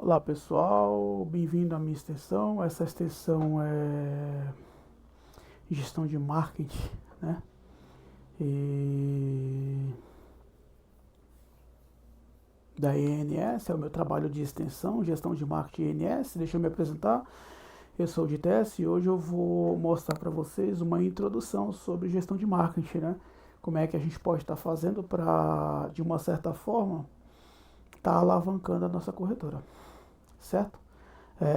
Olá pessoal, bem-vindo à minha extensão. Essa extensão é gestão de marketing, né? E da ENS, é o meu trabalho de extensão, gestão de marketing ENS. Deixa eu me apresentar. Eu sou o Dites e hoje eu vou mostrar para vocês uma introdução sobre gestão de marketing, né? Como é que a gente pode estar fazendo para, de uma certa forma, estar alavancando a nossa corretora, certo?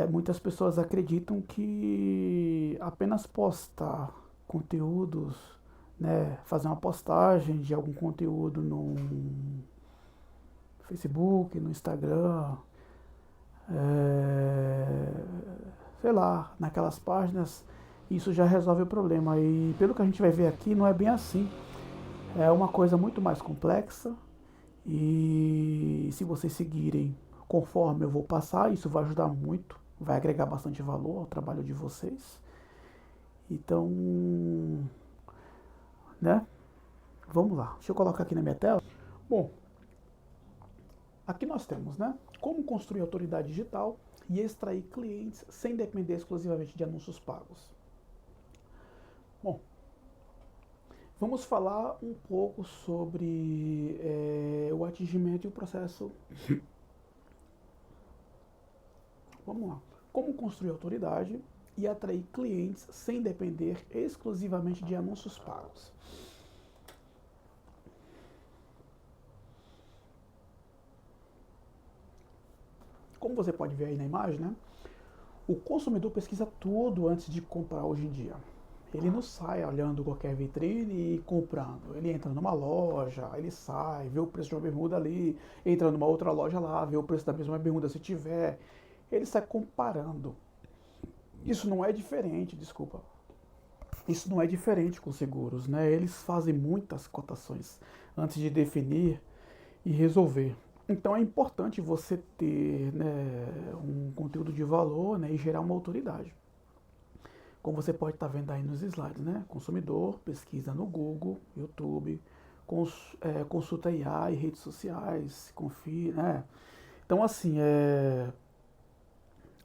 Muitas pessoas acreditam que apenas postar conteúdos, né, fazer uma postagem de algum conteúdo no Facebook, no Instagram, é, sei lá, naquelas páginas, isso já resolve o problema. E pelo que a gente vai ver aqui, não é bem assim. É uma coisa muito mais complexa e se vocês seguirem conforme eu vou passar, isso vai ajudar muito, vai agregar bastante valor ao trabalho de vocês. Então, né? Vamos lá. Deixa eu colocar aqui na minha tela. Bom, aqui nós temos, né? Como construir autoridade digital e extrair clientes sem depender exclusivamente de anúncios pagos. Bom, vamos falar um pouco sobre o atingimento e o processo. Vamos lá. Como construir autoridade e atrair clientes sem depender exclusivamente de anúncios pagos. Como você pode ver aí na imagem, né? O consumidor pesquisa tudo antes de comprar hoje em dia. Ele não sai olhando qualquer vitrine e comprando. Ele entra numa loja, ele sai, vê o preço de uma bermuda ali, entra numa outra loja lá, vê o preço da mesma bermuda se tiver. Ele sai comparando. Isso não é diferente, desculpa. Isso não é diferente com seguros, né? Eles fazem muitas cotações antes de definir e resolver. Então é importante você ter, né, um conteúdo de valor, né, e gerar uma autoridade. Como você pode estar vendo aí nos slides, né? Consumidor, pesquisa no Google, YouTube, consulta IA e redes sociais, confia, né? Então assim,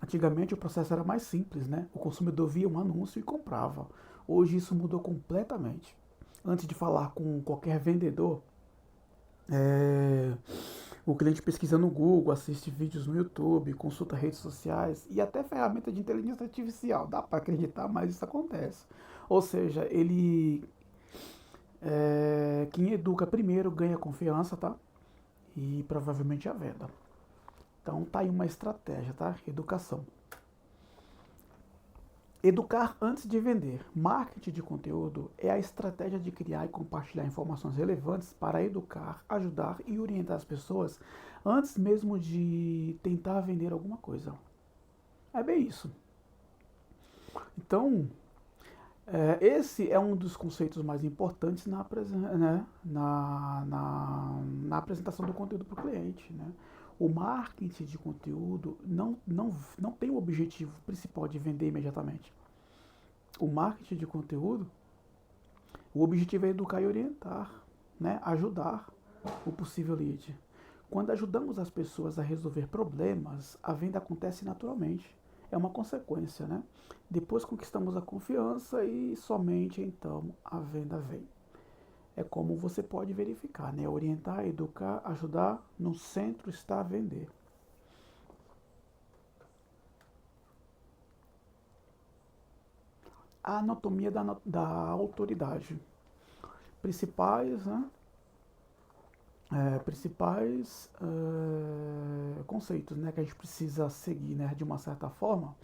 antigamente o processo era mais simples, né? O consumidor via um anúncio e comprava. Hoje isso mudou completamente. Antes de falar com qualquer vendedor, é, o cliente pesquisa no Google, assiste vídeos no YouTube, consulta redes sociais e até ferramenta de inteligência artificial. Dá para acreditar, mas isso acontece. Ou seja, quem educa primeiro ganha confiança, tá? E provavelmente a venda. Então tá aí uma estratégia, tá? Educação. Educar antes de vender. Marketing de conteúdo é a estratégia de criar e compartilhar informações relevantes para educar, ajudar e orientar as pessoas antes mesmo de tentar vender alguma coisa. É bem isso. Então, esse é um dos conceitos mais importantes né, na apresentação do conteúdo para o cliente. Né? O marketing de conteúdo não tem o objetivo principal de vender imediatamente. O marketing de conteúdo, o objetivo é educar e orientar, né? Ajudar o possível lead. Quando ajudamos as pessoas a resolver problemas, a venda acontece naturalmente. É uma consequência, né? Depois conquistamos a confiança e somente então a venda vem. É como você pode verificar, né? Orientar, educar, ajudar, no centro está a vender. A anatomia da autoridade. Principais, né? Principais conceitos, né, que a gente precisa seguir, né, de uma certa forma.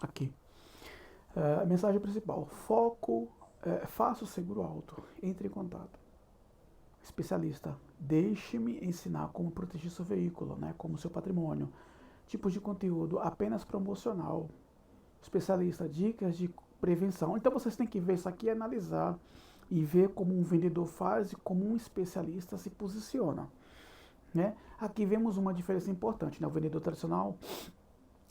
Aqui, a mensagem principal: foco, faça o seguro alto, entre em contato. Especialista: deixe-me ensinar como proteger seu veículo, né, como seu patrimônio. Tipos de conteúdo: apenas promocional. Especialista: dicas de prevenção. Então vocês têm que ver isso aqui e analisar e ver como um vendedor faz e como um especialista se posiciona. Né? Aqui vemos uma diferença importante. Né? O vendedor tradicional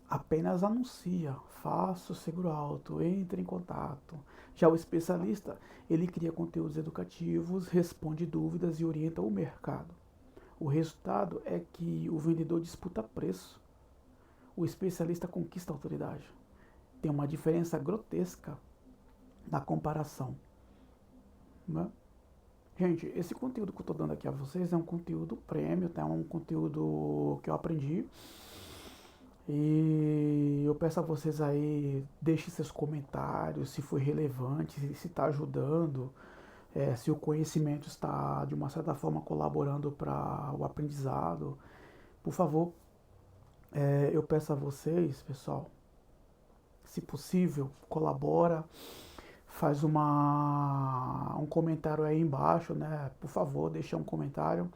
apenas anuncia, faça o seguro alto, entre em contato, Já o especialista, ele cria conteúdos educativos, responde dúvidas e orienta o mercado. O resultado é que o vendedor disputa preço, o especialista conquista a autoridade. Tem uma diferença grotesca na comparação, né? Gente, esse conteúdo que eu estou dando aqui a vocês é um conteúdo premium, tá? É um conteúdo que eu aprendi. E eu peço a vocês aí, deixem seus comentários, se foi relevante, se está ajudando, se o conhecimento está, de uma certa forma, colaborando para o aprendizado. Por favor, eu peço a vocês, pessoal, se possível, colabora, faz um comentário aí embaixo, né? Por favor, deixa um comentário.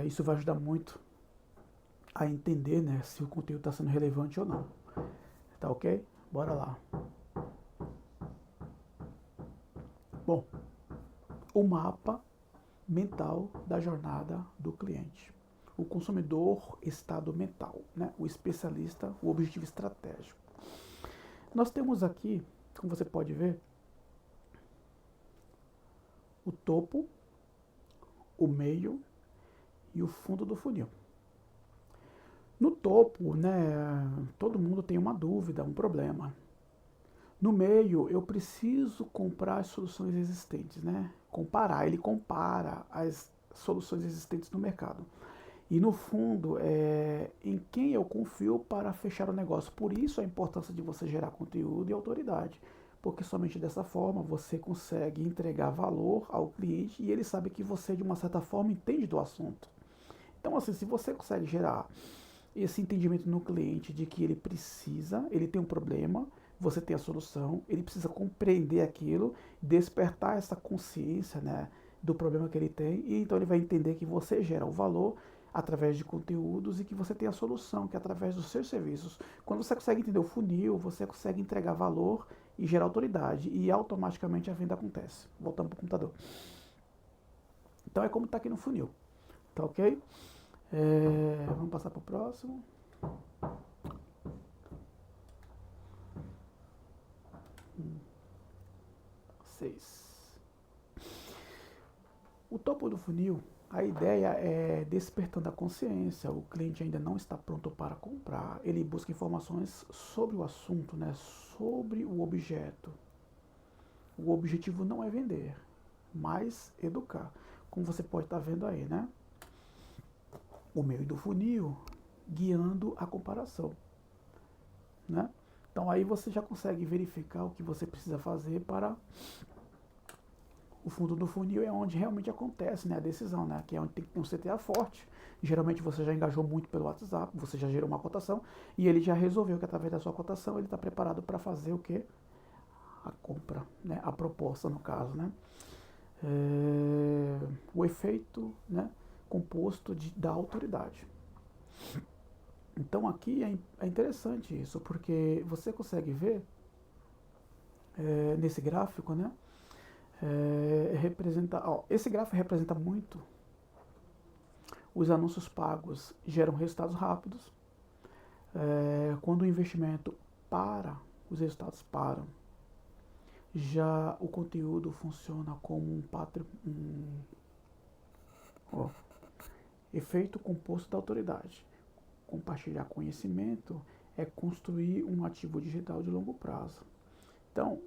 Isso vai ajudar muito a entender, né, se o conteúdo está sendo relevante ou não. Tá ok? Bora lá. Bom, o mapa mental da jornada do cliente. O consumidor, estado mental, né? O especialista, o objetivo estratégico. Nós temos aqui, como você pode ver, o topo, o meio e o fundo do funil. No topo, né, todo mundo tem uma dúvida, um problema. No meio, eu preciso comprar as soluções existentes, né? Comparar, ele compara as soluções existentes no mercado. E no fundo, em quem eu confio para fechar o negócio. Por isso a importância de você gerar conteúdo e autoridade. Porque somente dessa forma você consegue entregar valor ao cliente e ele sabe que você, de uma certa forma, entende do assunto. Então, assim, se você consegue gerar esse entendimento no cliente de que ele precisa, ele tem um problema, você tem a solução, ele precisa compreender aquilo, despertar essa consciência, né, do problema que ele tem, e então ele vai entender que você gera o valor através de conteúdos e que você tem a solução, que é através dos seus serviços. Quando você consegue entender o funil, você consegue entregar valor e gerar autoridade, e automaticamente a venda acontece. Voltando para o computador. Então é como está aqui no funil, tá ok? Vamos passar para o próximo. O topo do funil, a ideia é despertando a consciência. O cliente ainda não está pronto para comprar. Ele busca informações sobre o assunto, né? Sobre o objeto. O objetivo não é vender, mas educar. Como você pode estar vendo aí, né? O meio do funil guiando a comparação, né? Então aí você já consegue verificar o que você precisa fazer para o fundo do funil, é onde realmente acontece, né, a decisão, né, que é onde tem que ter um CTA forte. Geralmente você já engajou muito pelo WhatsApp, você já gerou uma cotação e ele já resolveu que através da sua cotação ele está preparado para fazer o quê? A compra, né, a proposta no caso, né. O efeito, né, composto da autoridade. Então aqui é interessante isso, porque você consegue ver nesse gráfico, né, esse gráfico representa muito os anúncios pagos geram resultados rápidos. Quando o investimento para, os resultados param. Já o conteúdo funciona como efeito composto da autoridade. Compartilhar conhecimento é construir um ativo digital de longo prazo. Então,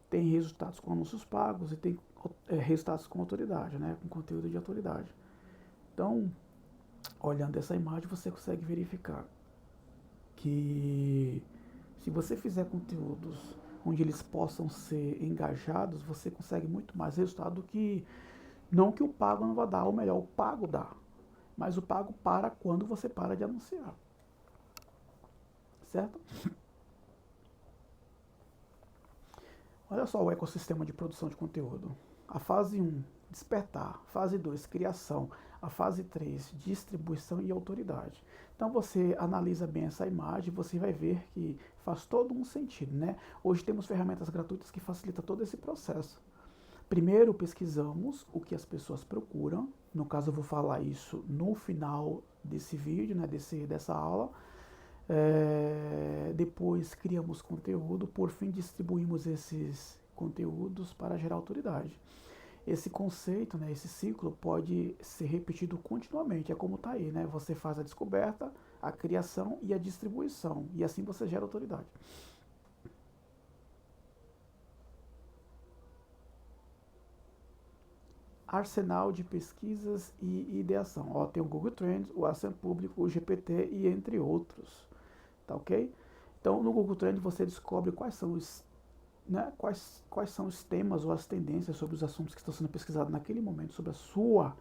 tem resultados com anúncios pagos e tem resultados com autoridade, né? Com conteúdo de autoridade. Então, olhando essa imagem, você consegue verificar que se você fizer conteúdos onde eles possam ser engajados, você consegue muito mais resultado do que, não que o pago não vai dar, ou melhor, o pago dá, mas o pago para quando você para de anunciar, certo? Olha só o ecossistema de produção de conteúdo. A fase 1, despertar. Fase 2, criação. A fase 3, distribuição e autoridade. Então você analisa bem essa imagem, você vai ver que faz todo um sentido, né? Hoje temos ferramentas gratuitas que facilitam todo esse processo. Primeiro pesquisamos o que as pessoas procuram. No caso eu vou falar isso no final desse vídeo, né, dessa aula. Depois criamos conteúdo, por fim distribuímos esses conteúdos para gerar autoridade. Esse conceito, né, esse ciclo pode ser repetido continuamente, é como está aí, né? Você faz a descoberta, a criação e a distribuição, e assim você gera autoridade. Arsenal de pesquisas e ideação. Ó, tem o Google Trends, o Ascend Público, o GPT e entre outros. Tá ok? Então, no Google Trends você descobre quais são os, né, quais são os temas ou as tendências sobre os assuntos que estão sendo pesquisados naquele momento, sobre a sua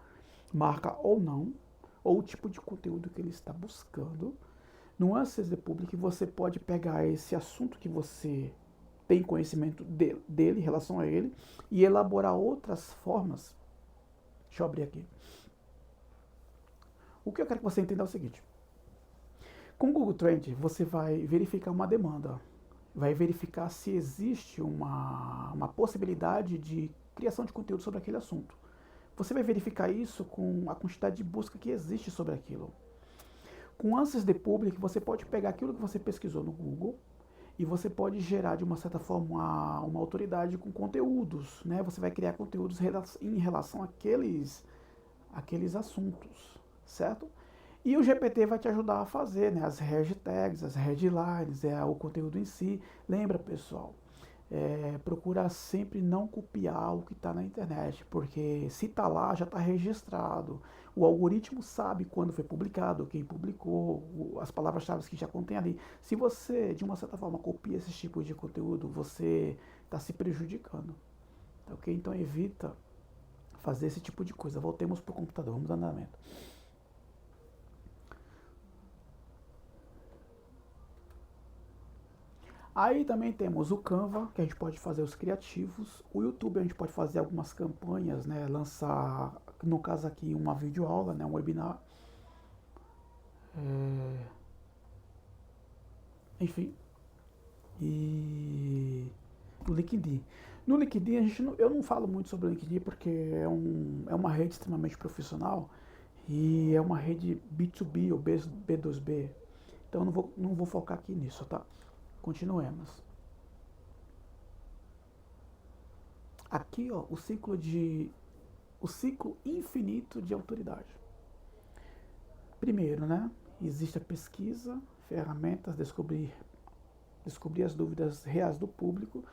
marca ou não, ou o tipo de conteúdo que ele está buscando. No Answers Public você pode pegar esse assunto que você tem conhecimento dele, em relação a ele, e elaborar outras formas. Deixa eu abrir aqui. O que eu quero que você entenda é o seguinte. Com o Google Trend, você vai verificar uma demanda. Vai verificar se existe uma possibilidade de criação de conteúdo sobre aquele assunto. Você vai verificar isso com a quantidade de busca que existe sobre aquilo. Com Answers the Public, você pode pegar aquilo que você pesquisou no Google e você pode gerar, de uma certa forma, uma autoridade com conteúdos, né? Você vai criar conteúdos em relação àqueles assuntos, certo? E o GPT vai te ajudar a fazer, né, as hashtags, as headlines, o conteúdo em si. Lembra, pessoal, procura sempre não copiar o que está na internet, porque se está lá, já está registrado. O algoritmo sabe quando foi publicado, quem publicou, as palavras-chave que já contém ali. Se você, de uma certa forma, copia esse tipo de conteúdo, você está se prejudicando. Tá, ok? Então evita fazer esse tipo de coisa. Voltemos para o computador, vamos ao andamento. Aí também temos o Canva, que a gente pode fazer os criativos. O YouTube a gente pode fazer algumas campanhas, né? Lançar, no caso aqui, uma videoaula, né? Um webinar. Enfim. E o LinkedIn. No LinkedIn eu não falo muito sobre o LinkedIn porque é uma rede extremamente profissional e é uma rede B2B ou B2B. Então eu não vou focar aqui nisso, tá? Continuemos. Aqui, ó, o ciclo infinito de autoridade. Primeiro, né? Existe a pesquisa, ferramentas, descobrir as dúvidas reais do público.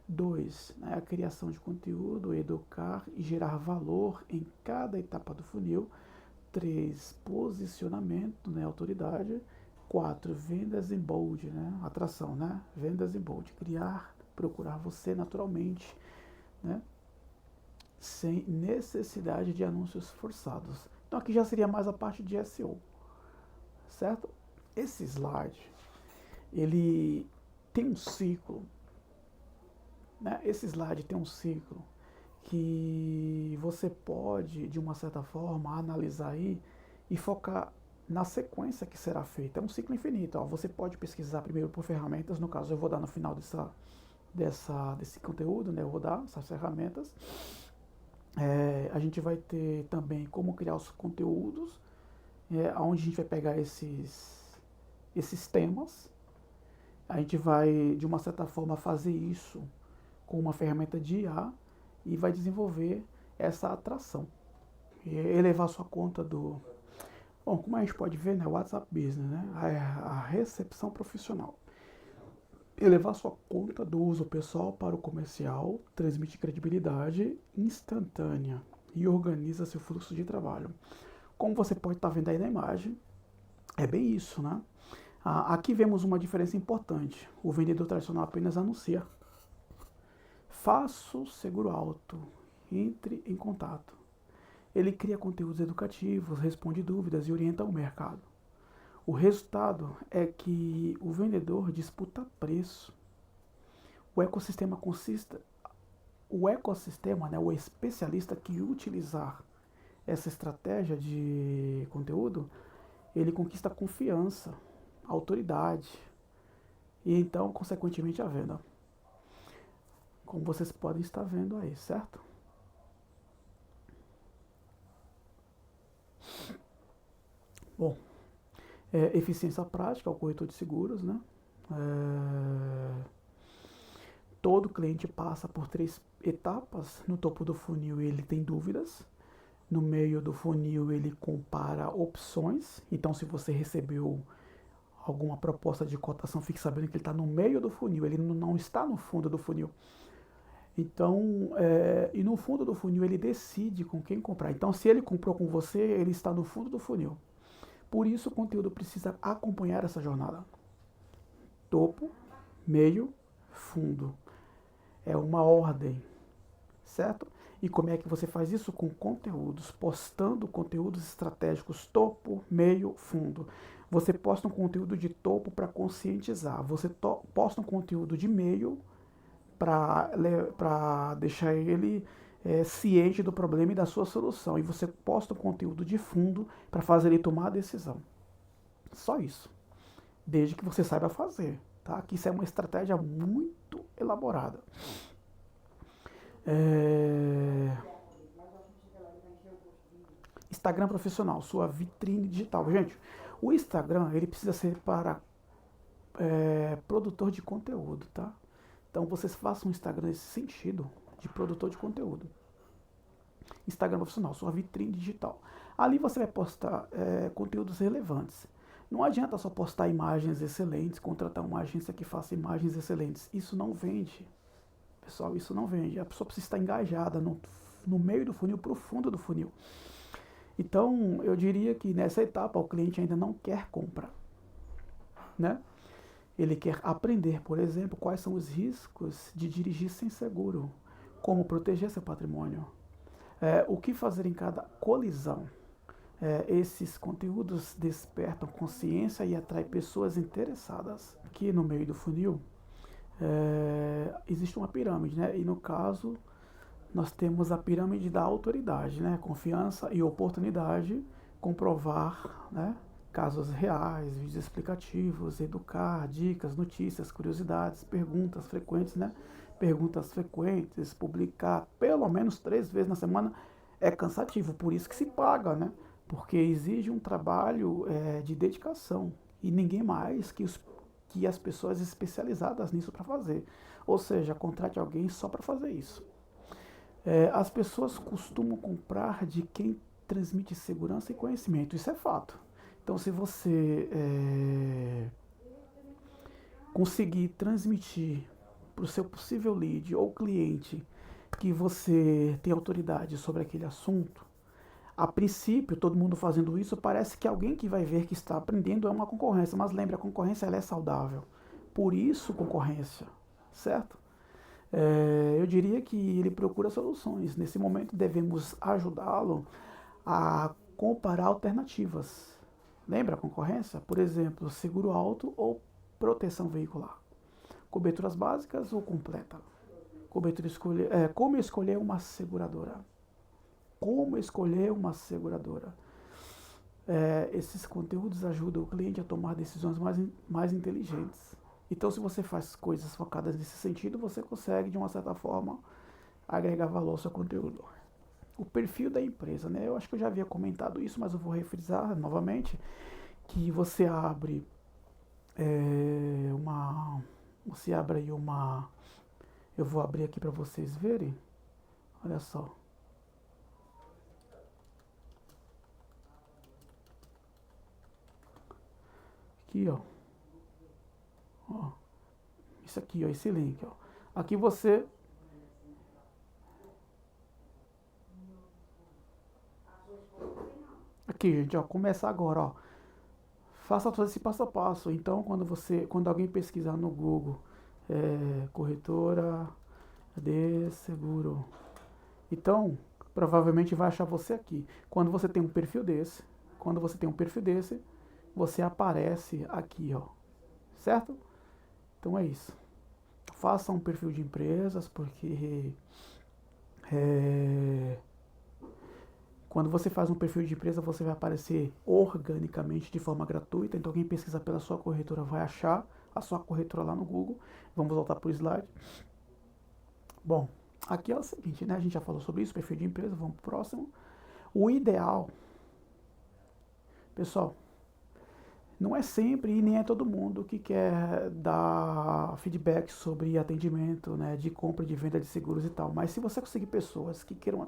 2, né, a criação de conteúdo, educar e gerar valor em cada etapa do funil. 3, posicionamento, né, autoridade. 4, vendas em bold, né, atração, né, vendas em bold, criar, procurar você naturalmente, né, sem necessidade de anúncios forçados. Então aqui já seria mais a parte de SEO, certo? Esse slide, ele tem um ciclo, né? Esse slide tem um ciclo que você pode, de uma certa forma, analisar aí e focar na sequência que será feita. É um ciclo infinito. Ó. Você pode pesquisar primeiro por ferramentas, no caso eu vou dar no final desse conteúdo, né? Eu vou dar essas ferramentas. A gente vai ter também como criar os conteúdos, onde a gente vai pegar esses temas. A gente vai, de uma certa forma, fazer isso com uma ferramenta de IA e vai desenvolver essa atração. E elevar sua conta do... Bom, como a gente pode ver, né, WhatsApp Business, né, a recepção profissional. Elevar sua conta do uso pessoal para o comercial, transmite credibilidade instantânea e organiza seu fluxo de trabalho. Como você pode estar vendo aí na imagem, é bem isso, né? Aqui vemos uma diferença importante. O vendedor tradicional apenas anuncia. Faça o seguro alto, entre em contato. Ele cria conteúdos educativos, responde dúvidas e orienta o mercado. O resultado é que o vendedor disputa preço. O ecossistema, né, o especialista que utilizar essa estratégia de conteúdo, ele conquista confiança, autoridade e então, consequentemente, a venda. Como vocês podem estar vendo aí, certo? Bom, Eficiência prática, é o corretor de seguros, né? Todo cliente passa por 3 etapas. No topo do funil ele tem dúvidas. No meio do funil ele compara opções. Então, se você recebeu alguma proposta de cotação, fique sabendo que ele está no meio do funil, ele não está no fundo do funil. Então, e no fundo do funil ele decide com quem comprar. Então, se ele comprou com você, ele está no fundo do funil. Por isso, o conteúdo precisa acompanhar essa jornada. Topo, meio, fundo. É uma ordem, certo? E como é que você faz isso? Com conteúdos, postando conteúdos estratégicos, topo, meio, fundo. Você posta um conteúdo de topo para conscientizar, você posta um conteúdo de meio para deixar ele ciente do problema e da sua solução. E você posta um conteúdo de fundo para fazer ele tomar a decisão. Só isso. Desde que você saiba fazer, tá? Que isso é uma estratégia muito elaborada. Instagram profissional, sua vitrine digital. Gente, o Instagram ele precisa ser para produtor de conteúdo, tá? Então vocês façam um Instagram nesse sentido, de produtor de conteúdo. Instagram profissional, sua vitrine digital. Ali você vai postar conteúdos relevantes. Não adianta só postar imagens excelentes, contratar uma agência que faça imagens excelentes. Isso não vende. Pessoal, isso não vende. A pessoa precisa estar engajada no meio do funil, para o fundo do funil. Então, eu diria que nessa etapa o cliente ainda não quer comprar, né? Ele quer aprender, por exemplo, quais são os riscos de dirigir sem seguro, como proteger seu patrimônio, o que fazer em cada colisão. Esses conteúdos despertam consciência e atraem pessoas interessadas. Aqui no meio do funil existe uma pirâmide, né? E no caso nós temos a pirâmide da autoridade, né? Confiança e oportunidade, comprovar, né? Casos reais, vídeos explicativos, educar, dicas, notícias, curiosidades, perguntas frequentes, né? Perguntas frequentes, publicar pelo menos 3 vezes na semana é cansativo, por isso que se paga, né? Porque exige um trabalho de dedicação e ninguém mais que as pessoas especializadas nisso para fazer. Ou seja, contrate alguém só para fazer isso. As pessoas costumam comprar de quem transmite segurança e conhecimento, isso é fato. Então, se você conseguir transmitir para o seu possível lead ou cliente que você tem autoridade sobre aquele assunto, a princípio, todo mundo fazendo isso, parece que alguém que vai ver que está aprendendo é uma concorrência, mas lembre, a concorrência ela é saudável. Por isso, concorrência, certo? Eu diria que ele procura soluções. Nesse momento, devemos ajudá-lo a comparar alternativas. Lembra a concorrência? Por exemplo, seguro alto ou proteção veicular. Coberturas básicas ou completa. Como escolher uma seguradora. Como escolher uma seguradora. Esses conteúdos ajudam o cliente a tomar decisões mais inteligentes. Então, se você faz coisas focadas nesse sentido, você consegue, de uma certa forma, agregar valor ao seu conteúdo. O perfil da empresa, né? Eu acho que eu já havia comentado isso, mas eu vou refrisar novamente, que você abre você abre aí eu vou abrir aqui para vocês verem. Olha só. Aqui, ó. Isso aqui, ó, esse link, ó. Aqui você aqui, gente, ó, começa agora, ó. Faça todo esse passo a passo. Então, quando alguém pesquisar no Google, corretora de seguro, então provavelmente vai achar você aqui. Quando você tem um perfil desse, você aparece aqui, ó, certo? Então é isso. Faça um perfil de empresas, porque quando você faz um perfil de empresa, você vai aparecer organicamente de forma gratuita. Então quem pesquisa pela sua corretora vai achar a sua corretora lá no Google. Vamos voltar para o slide. Bom, aqui é o seguinte, né? A gente já falou sobre isso, perfil de empresa, vamos para o próximo. O ideal, pessoal, Não é sempre e nem é todo mundo que quer dar feedback sobre atendimento, né, de compra e de venda de seguros e tal. Mas se você conseguir pessoas que queiram,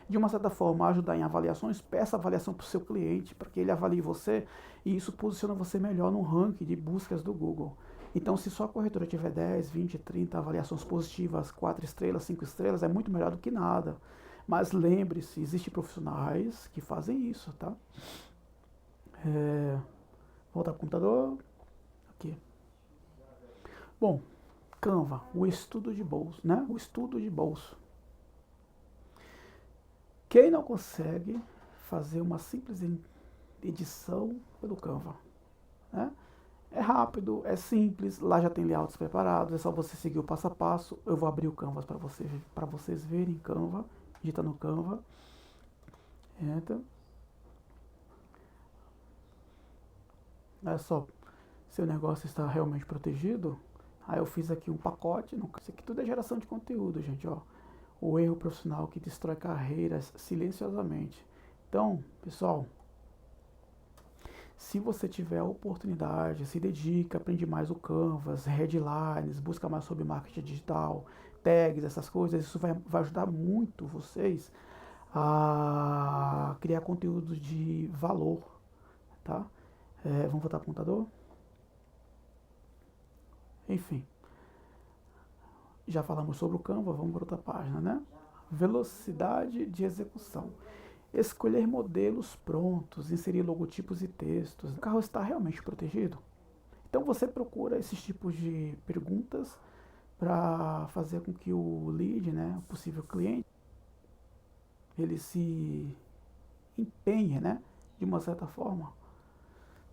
de uma certa forma, ajudar em avaliações, peça avaliação para o seu cliente, para que ele avalie você, e isso posiciona você melhor no ranking de buscas do Google. Então, se sua corretora tiver 10, 20, 30 avaliações positivas, 4 estrelas, 5 estrelas, é muito melhor do que nada. Mas lembre-se, existem profissionais que fazem isso, tá? Voltar para o computador. Aqui. Bom, Canva, o estudo de bolso, né? O estudo de bolso. Quem não consegue fazer uma simples edição pelo Canva, né? É rápido, é simples, lá já tem layouts preparados, é só você seguir o passo a passo. Eu vou abrir o Canvas para vocês verem Canva, digita no Canva, entra. Olha só, se o negócio está realmente protegido, aí eu fiz aqui um pacote, isso aqui tudo é geração de conteúdo, gente, ó. O erro profissional que destrói carreiras silenciosamente. Então, pessoal, se você tiver a oportunidade, se dedica, aprende mais o Canvas, headlines, busca mais sobre marketing digital, tags, essas coisas, isso vai ajudar muito vocês a criar conteúdos de valor, tá? Vamos voltar para o computador? Enfim, já falamos sobre o Canva, vamos para outra página, né? Velocidade de execução. Escolher modelos prontos, inserir logotipos e textos. O carro está realmente protegido? Então você procura esses tipos de perguntas para fazer com que o lead, né, o possível cliente, ele se empenhe, né, de uma certa forma,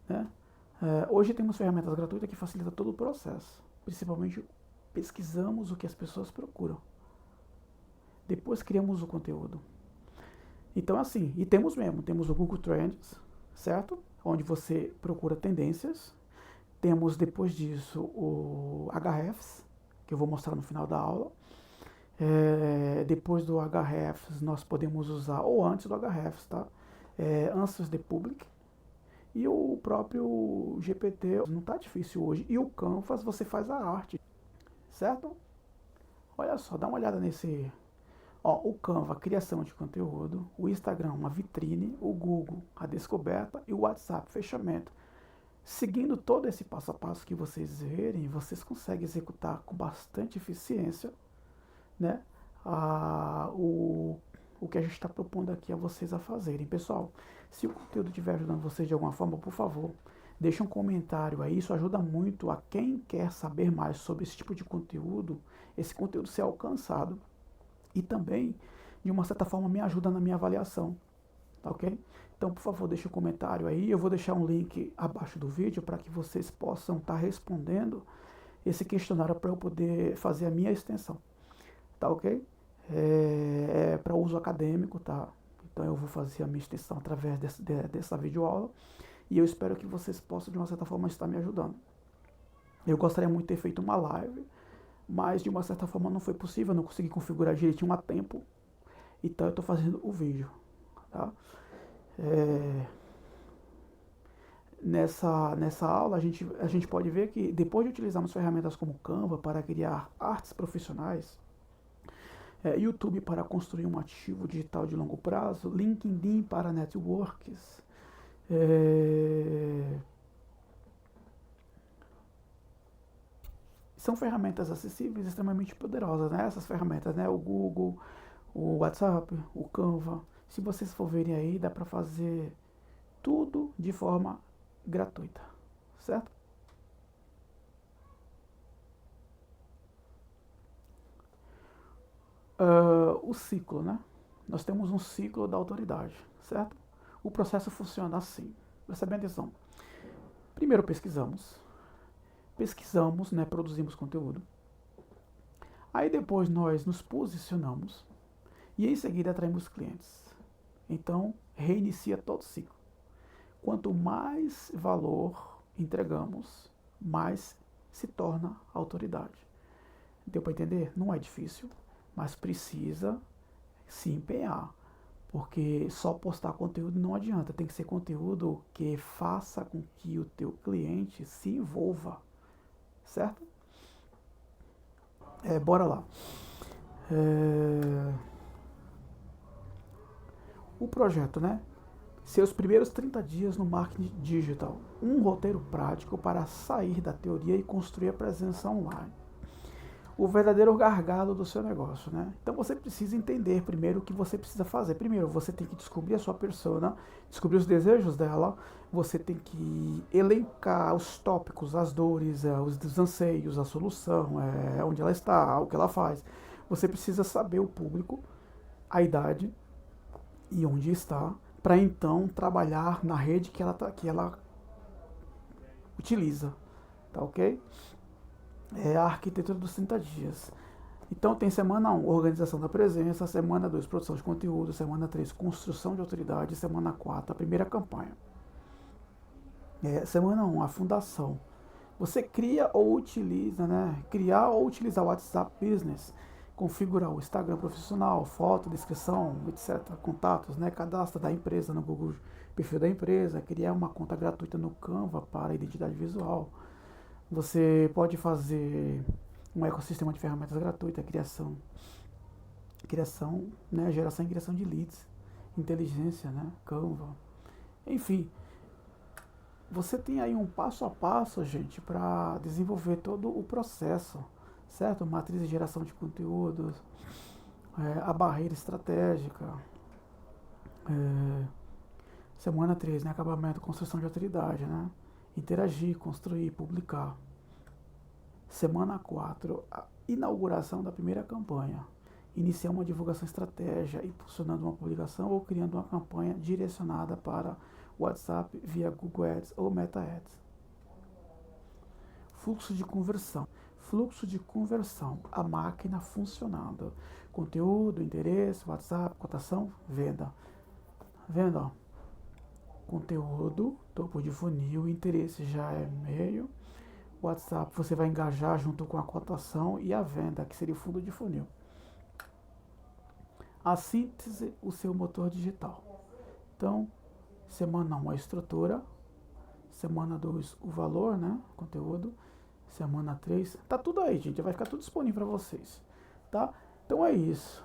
né? Hoje temos ferramentas gratuitas que facilitam todo o processo. Principalmente pesquisamos o que as pessoas procuram. Depois criamos o conteúdo. Então assim, e temos o Google Trends, certo? Onde você procura tendências. Temos depois disso o Ahrefs, que eu vou mostrar no final da aula. Depois do Ahrefs nós podemos usar, ou antes do Ahrefs, tá? Answers the Public. E o próprio GPT, não está difícil hoje. E o Canvas você faz a arte, certo? Olha só, dá uma olhada nesse. Ó, o Canva, criação de conteúdo. O Instagram, uma vitrine. O Google, a descoberta. E o WhatsApp, fechamento. Seguindo todo esse passo a passo que vocês verem, vocês conseguem executar com bastante eficiência, né, o que a gente está propondo aqui a vocês a fazerem. Pessoal, se o conteúdo estiver ajudando vocês de alguma forma, por favor, deixe um comentário aí. Isso ajuda muito a quem quer saber mais sobre esse tipo de conteúdo, esse conteúdo ser alcançado. E também, de uma certa forma, me ajuda na minha avaliação, tá ok? Então, por favor, deixe um comentário aí. Eu vou deixar um link abaixo do vídeo para que vocês possam estar respondendo esse questionário para eu poder fazer a minha extensão, tá ok? É para uso acadêmico, tá? Então eu vou fazer a minha extensão através dessa videoaula e eu espero que vocês possam, de uma certa forma, estar me ajudando. Eu gostaria muito de ter feito uma live, mas de uma certa forma não foi possível, eu não consegui configurar direitinho a tempo, então eu estou fazendo o vídeo, tá? Nessa aula a gente pode ver que depois de utilizarmos ferramentas como Canva para criar artes profissionais, YouTube para construir um ativo digital de longo prazo, LinkedIn para networks, são ferramentas acessíveis, extremamente poderosas, né? Essas ferramentas, né? O Google, o WhatsApp, o Canva. Se vocês for verem aí, dá para fazer tudo de forma gratuita, certo? O ciclo, né? Nós temos um ciclo da autoridade, certo? O processo funciona assim. Presta bem atenção. Primeiro pesquisamos, né? Produzimos conteúdo. Aí depois nós nos posicionamos e em seguida atraímos clientes. Então, reinicia todo o ciclo. Quanto mais valor entregamos, mais se torna autoridade. Deu para entender? Não é difícil, mas precisa se empenhar. Porque só postar conteúdo não adianta, tem que ser conteúdo que faça com que o teu cliente se envolva, certo? Bora lá. O projeto, né? Seus primeiros 30 dias no marketing digital. Um roteiro prático para sair da teoria e construir a presença online. O verdadeiro gargalo do seu negócio, né? Então você precisa entender primeiro o que você precisa fazer. Primeiro, você tem que descobrir a sua persona, descobrir os desejos dela, você tem que elencar os tópicos, as dores, os anseios, a solução, onde ela está, o que ela faz. Você precisa saber o público, a idade e onde está, para então trabalhar na rede que ela utiliza, tá ok? É a arquitetura dos 30 dias. Então tem semana 1, organização da presença, semana 2, produção de conteúdo, semana 3, construção de autoridade, semana 4, a primeira campanha. Semana 1, a fundação. Você cria ou utiliza, né? Criar ou utilizar o WhatsApp Business, configurar o Instagram profissional, foto, descrição, etc. Contatos, né? Cadastro da empresa no Google, perfil da empresa, criar uma conta gratuita no Canva para identidade visual. Você pode fazer um ecossistema de ferramentas gratuitas, criação, né, geração e criação de leads, inteligência, né, Canva. Enfim, você tem aí um passo a passo, gente, para desenvolver todo o processo, certo? Matriz de geração de conteúdos, a barreira estratégica, semana 3, né, acabamento, construção de autoridade, né? Interagir, construir, publicar. Semana 4, a inauguração da primeira campanha. Iniciar uma divulgação estratégia, impulsionando uma publicação ou criando uma campanha direcionada para WhatsApp via Google Ads ou Meta Ads. Fluxo de conversão. Fluxo de conversão. A máquina funcionando. Conteúdo, interesse, WhatsApp, cotação, venda. Venda, ó. Conteúdo, topo de funil, interesse já é meio. WhatsApp você vai engajar junto com a cotação e a venda, que seria o fundo de funil. A síntese, o seu motor digital. Então, semana 1 a estrutura, semana 2 o valor, né, conteúdo, semana 3, tá tudo aí, gente, vai ficar tudo disponível para vocês, tá? Então é isso.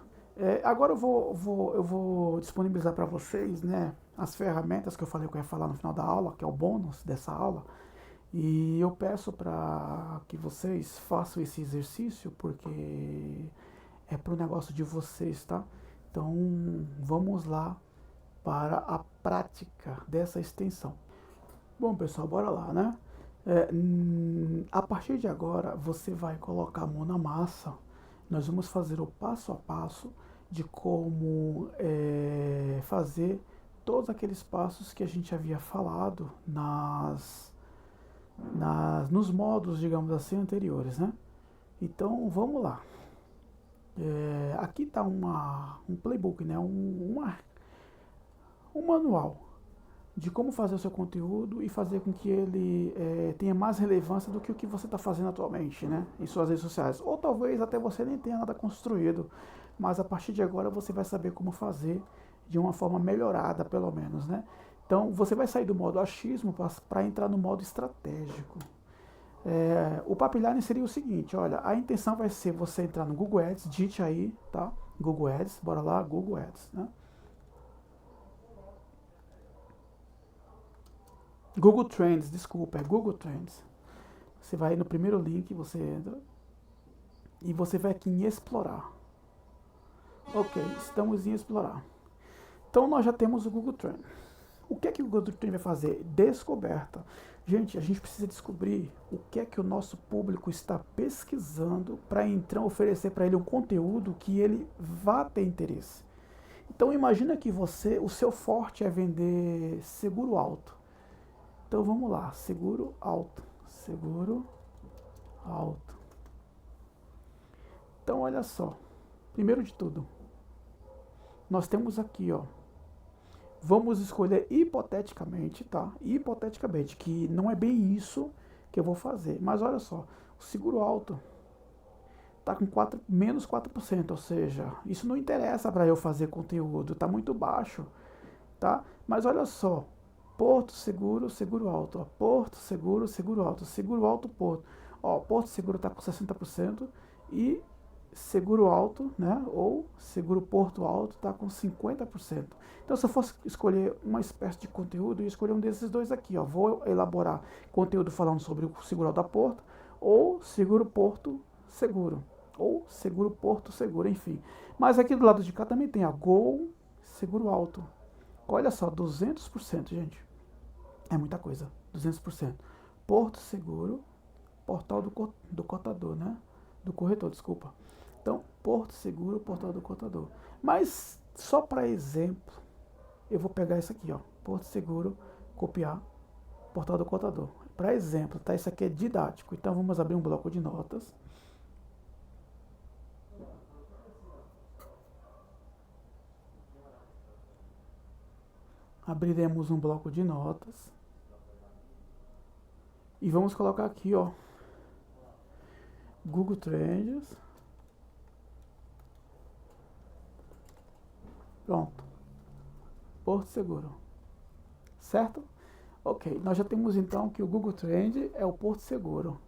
Agora eu vou disponibilizar para vocês, né, as ferramentas que eu falei que eu ia falar no final da aula, que é o bônus dessa aula. E eu peço para que vocês façam esse exercício, porque é para o negócio de vocês, tá? Então, vamos lá para a prática dessa extensão. Bom, pessoal, bora lá, né? A partir de agora, você vai colocar a mão na massa. Nós vamos fazer o passo a passo de como fazer todos aqueles passos que a gente havia falado nos modos, digamos assim, anteriores, né? Então, vamos lá. Aqui está um playbook, né? um manual de como fazer o seu conteúdo e fazer com que ele tenha mais relevância do que o que você está fazendo atualmente, né? Em suas redes sociais. Ou talvez até você nem tenha nada construído, mas a partir de agora você vai saber como fazer de uma forma melhorada, pelo menos, né? Então, você vai sair do modo achismo para entrar no modo estratégico. O pipeline seria o seguinte, olha, a intenção vai ser você entrar no Google Ads, digite aí, tá? Google Ads, bora lá, Google Ads, né? Google Trends, desculpa, é Google Trends. Você vai no primeiro link, você entra e você vai aqui em explorar. Ok, estamos em explorar. Então nós já temos o Google Trends. O que é que o Google Trends vai fazer? Descoberta. Gente, a gente precisa descobrir o que é que o nosso público está pesquisando para então oferecer para ele um conteúdo que ele vá ter interesse. Então imagina que o seu forte é vender seguro alto. Então vamos lá, seguro alto. Então olha só, primeiro de tudo, nós temos aqui, ó, vamos escolher hipoteticamente, tá? Hipoteticamente, que não é bem isso que eu vou fazer. Mas olha só, o seguro alto está com menos 4%, ou seja, isso não interessa para eu fazer conteúdo, está muito baixo, tá? Mas olha só, Porto Seguro, seguro alto, ó, Porto Seguro, seguro alto, Porto. Ó, Porto Seguro está com 60% e seguro alto, né, ou seguro Porto Alto está com 50%. Então, se eu fosse escolher uma espécie de conteúdo, eu ia escolher um desses dois aqui, ó. Vou elaborar conteúdo falando sobre o seguro alto da Porto ou seguro Porto Seguro ou seguro Porto Seguro, enfim. Mas aqui do lado de cá também tem a Gol Seguro Alto. Olha só, 200%, gente. É muita coisa, 200%. Porto Seguro, portal do cotador, né? Do corretor, desculpa. Então, Porto Seguro, portal do cotador. Mas, só para exemplo, eu vou pegar isso aqui, ó. Porto Seguro, copiar, portal do cotador. Para exemplo, tá? Isso aqui é didático. Então, vamos abrir um bloco de notas. Abriremos um bloco de notas. E vamos colocar aqui, ó. Google Trends. Pronto. Porto Seguro. Certo? Ok. Nós já temos então que o Google Trend é o Porto Seguro.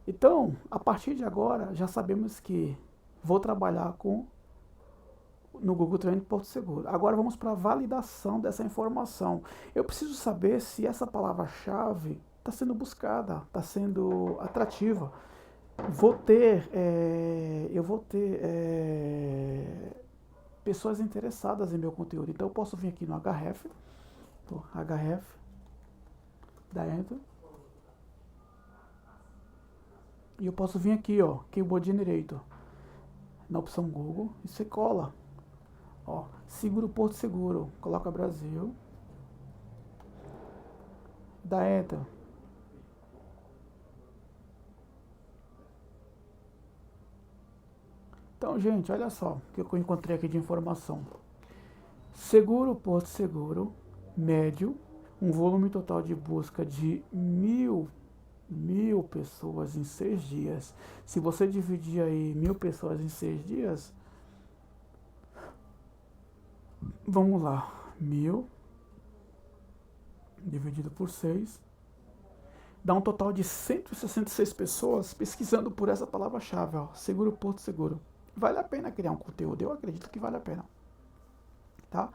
Então, a partir de agora, já sabemos que vou trabalhar no Google Trend Porto Seguro. Agora vamos para a validação dessa informação. Eu preciso saber se essa palavra-chave está sendo buscada, está sendo atrativa. Eu vou ter pessoas interessadas em meu conteúdo. Então eu posso vir aqui no href, dá Enter. E eu posso vir aqui, ó, Keyword Generator, na opção Google, e você cola. Ó, seguro Porto Seguro, coloca Brasil, dá Enter. Então, gente, olha só o que eu encontrei aqui de informação. Seguro Porto Seguro, médio, um volume total de busca de 1.000 pessoas em 6 dias. Se você dividir aí 1.000 pessoas em 6 dias, vamos lá, 1.000 dividido por 6, dá um total de 166 pessoas pesquisando por essa palavra-chave, ó, seguro Porto Seguro. Vale a pena criar um conteúdo, eu acredito que vale a pena, tá?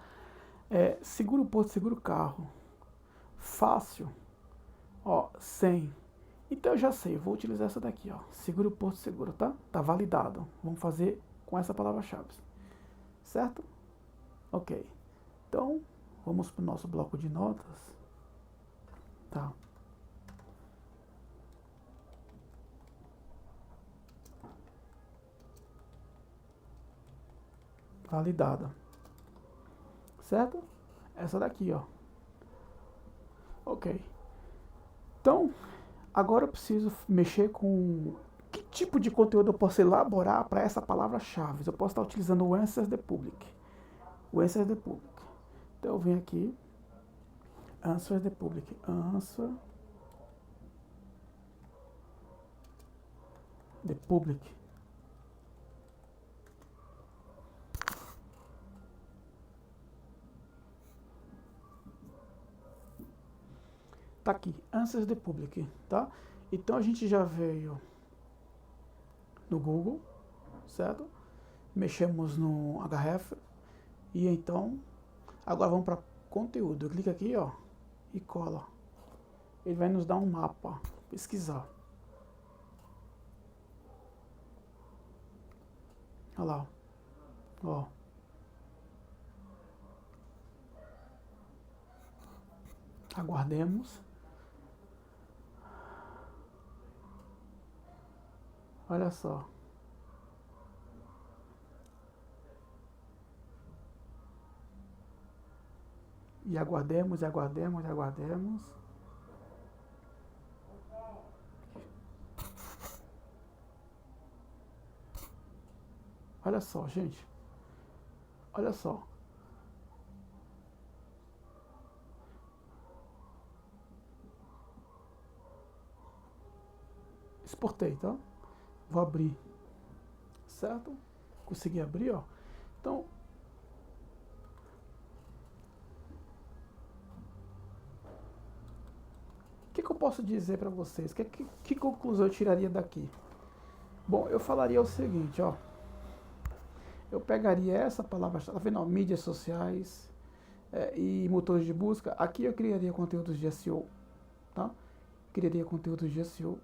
Seguro Porto Seguro Carro, fácil, ó, 100. Então eu já sei, eu vou utilizar essa daqui, ó, seguro Porto Seguro, tá? Tá validado. Vamos fazer com essa palavra-chave, certo? Ok. Então, vamos para o nosso bloco de notas, tá? Validada, certo? Essa daqui, ó. Ok. Então, agora eu preciso mexer com que tipo de conteúdo eu posso elaborar para essa palavra-chave. Eu posso estar utilizando o Answer the Public. O Answer the Public. Então eu venho aqui, Answer the Public. Answer the Public. Tá aqui, Answer the Public, tá? Então a gente já veio no Google, certo? Mexemos no href e então agora vamos para conteúdo. Eu clico aqui, ó, e cola. Ele vai nos dar um mapa, pesquisar. Olha lá, ó. Aguardemos. Olha só. E aguardemos, e aguardemos, e aguardemos. Olha só, gente. Olha só. Exportei, tá? Vou abrir certo? Consegui abrir, ó. Então, o que eu posso dizer para vocês? Que conclusão eu tiraria daqui? Bom, eu falaria o seguinte, ó. Eu pegaria essa palavra, tá vendo? Ó, mídias sociais e motores de busca. Aqui eu criaria conteúdos de SEO, tá? Criaria conteúdos de SEO.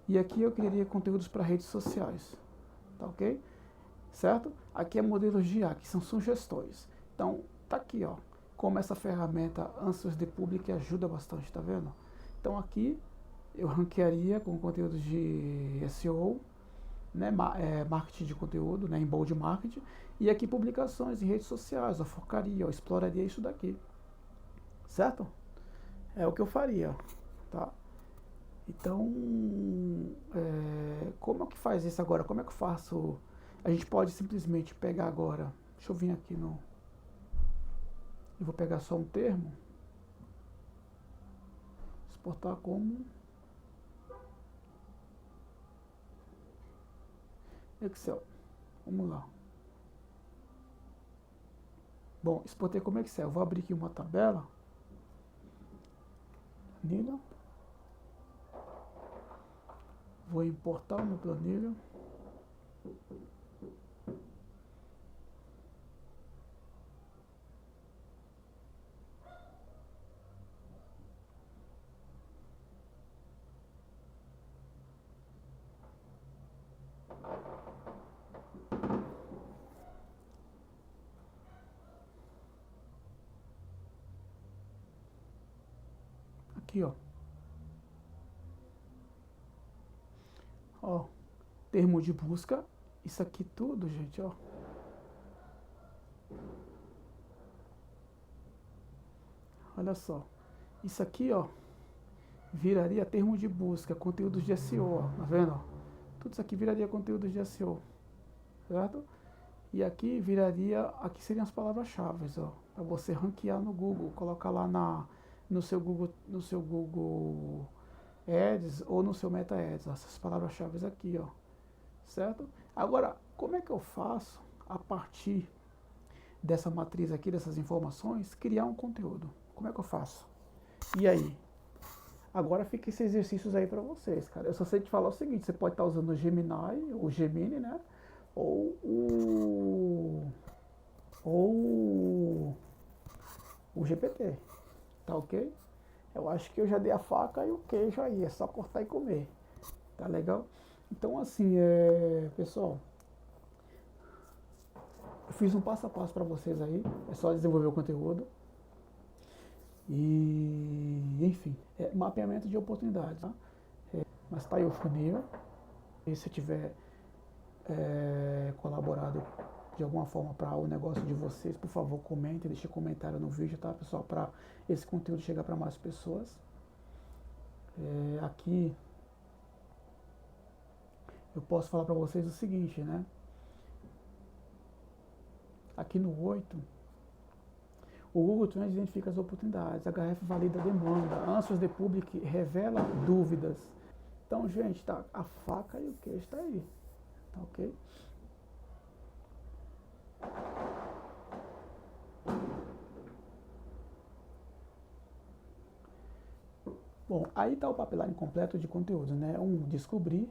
E aqui eu criaria conteúdos para redes sociais, tá ok? Certo? Aqui é modelos de IA, que são sugestões. Então, tá aqui, ó, como essa ferramenta Answers the Public ajuda bastante, tá vendo? Então aqui eu ranquearia com conteúdos de SEO, né, marketing de conteúdo, né, inbound marketing, e aqui publicações em redes sociais, eu focaria, eu exploraria isso daqui, certo? É o que eu faria, tá? Então, como é que faz isso agora? Como é que eu faço? A gente pode simplesmente pegar agora, deixa eu vir aqui no... Eu vou pegar só um termo, exportar como Excel. Vamos lá. Bom, exportei como Excel. Eu vou abrir aqui uma tabela. Planilha. Vou importar uma planilha. Aqui, ó. Ó, termo de busca. Isso aqui tudo, gente, ó. Olha só. Isso aqui, ó, viraria termo de busca, conteúdos de SEO, ó. Tá vendo? Tudo isso aqui viraria conteúdos de SEO, certo? E aqui viraria, aqui seriam as palavras-chave, ó, para você ranquear no Google, colocar lá no seu Google Ads ou no seu Meta Ads, ó, essas palavras-chave aqui, ó, certo? Agora, como é que eu faço a partir dessa matriz aqui, dessas informações, criar um conteúdo? Como é que eu faço? E aí? Agora fica esses exercícios aí para vocês, cara. Eu só sei te falar o seguinte, você pode estar usando o Gemini, né? Ou o GPT, tá ok? Eu acho que eu já dei a faca e o queijo aí, é só cortar e comer, tá legal? Então assim, pessoal, eu fiz um passo a passo para vocês aí, é só desenvolver o conteúdo e, enfim, mapeamento de oportunidades, tá? Mas tá aí o funil, e se tiver colaborado de alguma forma para o negócio de vocês, por favor, comentem, deixem comentário no vídeo, tá, pessoal, para esse conteúdo chegar para mais pessoas. Aqui eu posso falar para vocês o seguinte, né? Aqui no 8, o Google Trends identifica as oportunidades, a HF valida a demanda, Answers the Public revela dúvidas. Então, gente, tá, a faca e o queijo está aí, tá ok? Bom, aí está o pipeline completo de conteúdo, né? 1, descobrir.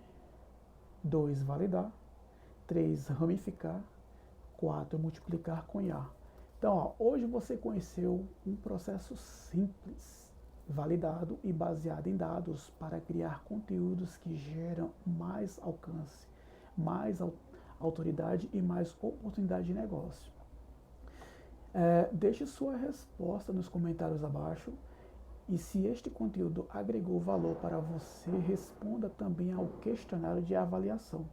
2, validar. 3, ramificar. 4, multiplicar com IA. Então, ó, hoje você conheceu um processo simples, validado e baseado em dados para criar conteúdos que geram mais alcance, mais autoridade e mais oportunidade de negócio. Deixe sua resposta nos comentários abaixo. E se este conteúdo agregou valor para você, responda também ao questionário de avaliação.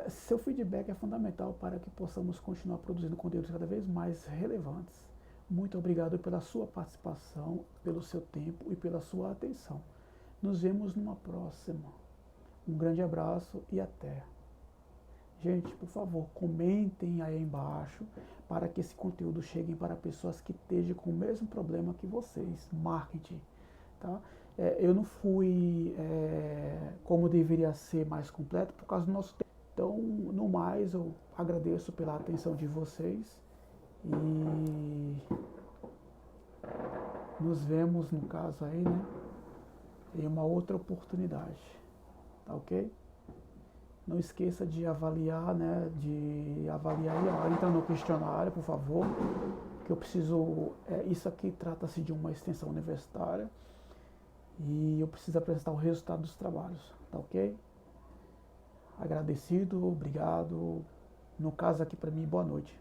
Seu feedback é fundamental para que possamos continuar produzindo conteúdos cada vez mais relevantes. Muito obrigado pela sua participação, pelo seu tempo e pela sua atenção. Nos vemos numa próxima. Um grande abraço e até. Gente, por favor, comentem aí embaixo para que esse conteúdo chegue para pessoas que estejam com o mesmo problema que vocês, marketing, tá? Eu não fui como deveria ser mais completo por causa do nosso tempo. Então, no mais, eu agradeço pela atenção de vocês e nos vemos, no caso aí, né, em uma outra oportunidade, tá ok? Não esqueça de avaliar, né, aí, entra no questionário, por favor, que eu preciso, isso aqui trata-se de uma extensão universitária e eu preciso apresentar o resultado dos trabalhos, tá ok? Agradecido, obrigado. No caso aqui para mim, boa noite.